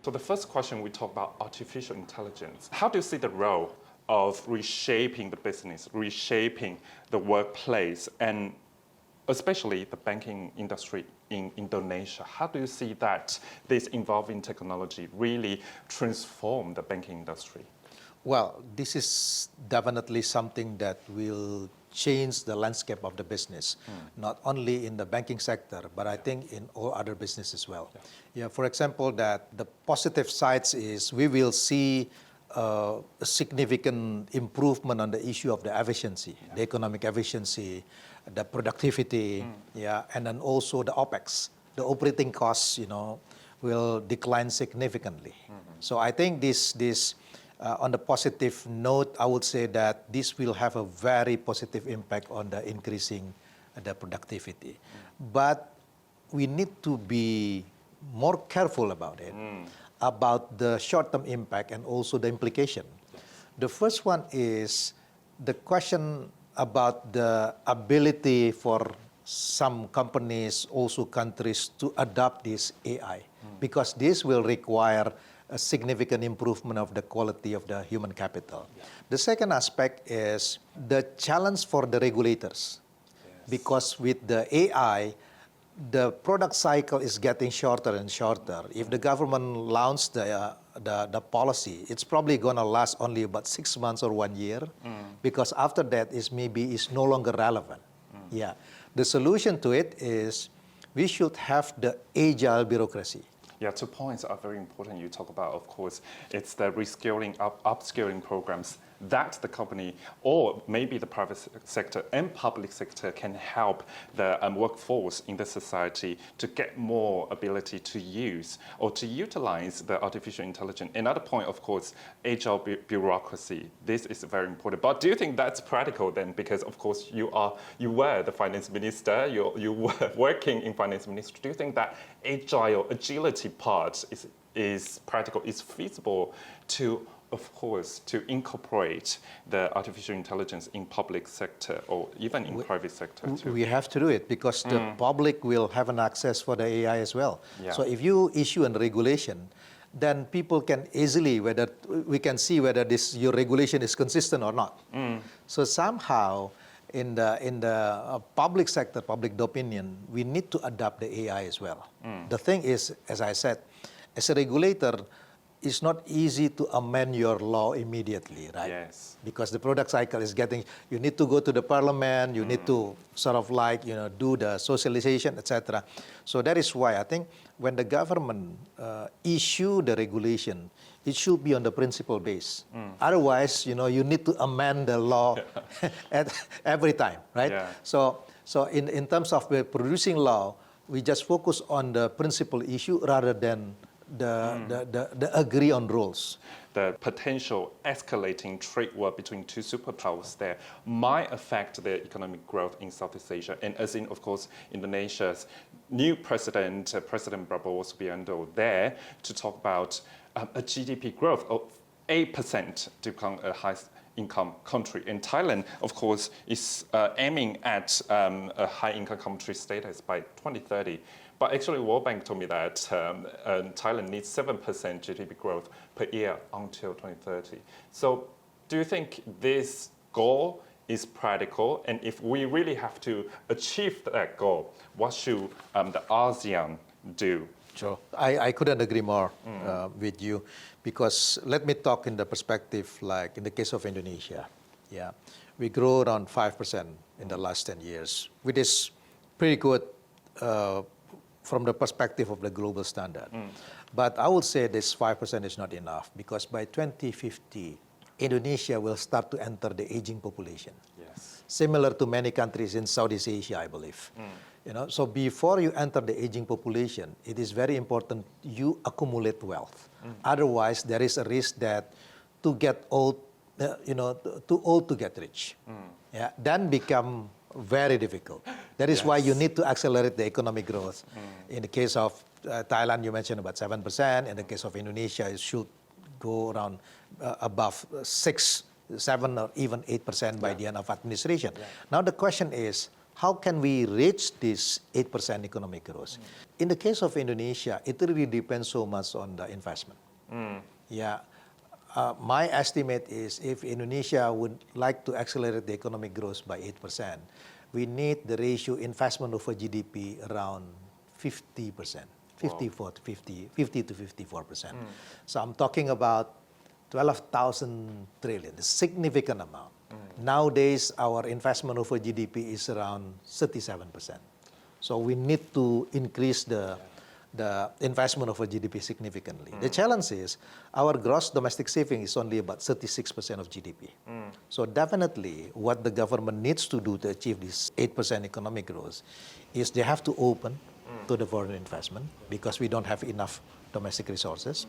So the first question, we talk about artificial intelligence. How do you see the role of reshaping the business, reshaping the workplace, and especially the banking industry in Indonesia? How do you see that this evolving technology really transform the banking industry? Well, this is definitely something that will change the landscape of the business, not only in the banking sector, but I think in all other businesses as well. Yeah, for example, that the positive sides is we will see a significant improvement on the issue of the efficiency, the economic efficiency, the productivity, and then also the OPEX, the operating costs, will decline significantly. So I think this on the positive note, I would say that this will have a very positive impact on the increasing the productivity. But we need to be more careful about it, about the short-term impact and also the implication. The first one is the question about the ability for some companies, also countries, to adopt this AI, because this will require a significant improvement of the quality of the human capital. The second aspect is the challenge for the regulators, because with the AI, the product cycle is getting shorter and shorter. If the government launched the policy, it's probably going to last only about 6 months or 1 year, because after that is no longer relevant. Yeah, the solution to it is we should have the agile bureaucracy. Yeah, 2 points are very important. You talk about, of course, it's the reskilling, upskilling programs that the company or maybe the private sector and public sector can help the workforce in the society to get more ability to use or to utilize the artificial intelligence. Another point, of course, agile bureaucracy. This is very important. But do you think that's practical then? Because of course you were the finance minister, you were working in finance ministry. Do you think that agility part is practical, is feasible to, of course, to incorporate the artificial intelligence in public sector or even in private sector too? We have to do it because the public will have an access for the AI as well. Yeah. So if you issue a regulation, then people can easily, we can see whether your regulation is consistent or not. So somehow in the public sector, public opinion, we need to adopt the AI as well. The thing is, as I said, as a regulator, it's not easy to amend your law immediately, right? Yes. Because the product cycle is you need to go to the parliament, you need to sort of do the socialization, etc. So that is why I think when the government issue the regulation, it should be on the principle base. Otherwise, you need to amend the law at every time, right? Yeah. So in terms of producing law, we just focus on the principal issue rather than the agree on rules. The potential escalating trade war between two superpowers there might affect the economic growth in Southeast Asia. And as in, of course, Indonesia's new president, President Prabowo Subianto, there to talk about a GDP growth of 8% to become a high-income country. And Thailand, of course, is aiming at a high-income country status by 2030. But actually, World Bank told me that Thailand needs 7% GDP growth per year until 2030. So do you think this goal is practical? And if we really have to achieve that goal, what should the ASEAN do? Sure. I couldn't agree more with you, because let me talk in the perspective, like in the case of Indonesia. Yeah, we grew around 5% in the last 10 years, which is pretty good from the perspective of the global standard. But I would say this 5% is not enough, because by 2050, Indonesia will start to enter the aging population. Yes. Similar to many countries in Southeast Asia, I believe. So before you enter the aging population, it is very important you accumulate wealth. Otherwise, there is a risk that to get old, too old to get rich. Yeah, then become very difficult. That is why you need to accelerate the economic growth. In the case of Thailand, you mentioned about 7%. In the case of Indonesia, it should go around above 6, 7, or even 8% by the end of administration. Now the question is, how can we reach this 8% economic growth? In the case of Indonesia, it really depends so much on the investment. Yeah. My estimate is if Indonesia would like to accelerate the economic growth by 8%, we need the ratio investment over GDP around 50%, 54 to 50 to 54%. So I'm talking about 12,000 trillion, a significant amount. Nowadays, our investment over GDP is around 37%. So we need to increase the investment over GDP significantly. The challenge is our gross domestic saving is only about 36% of GDP. So definitely what the government needs to do to achieve this 8% economic growth is they have to open to the foreign investment because we don't have enough domestic resources.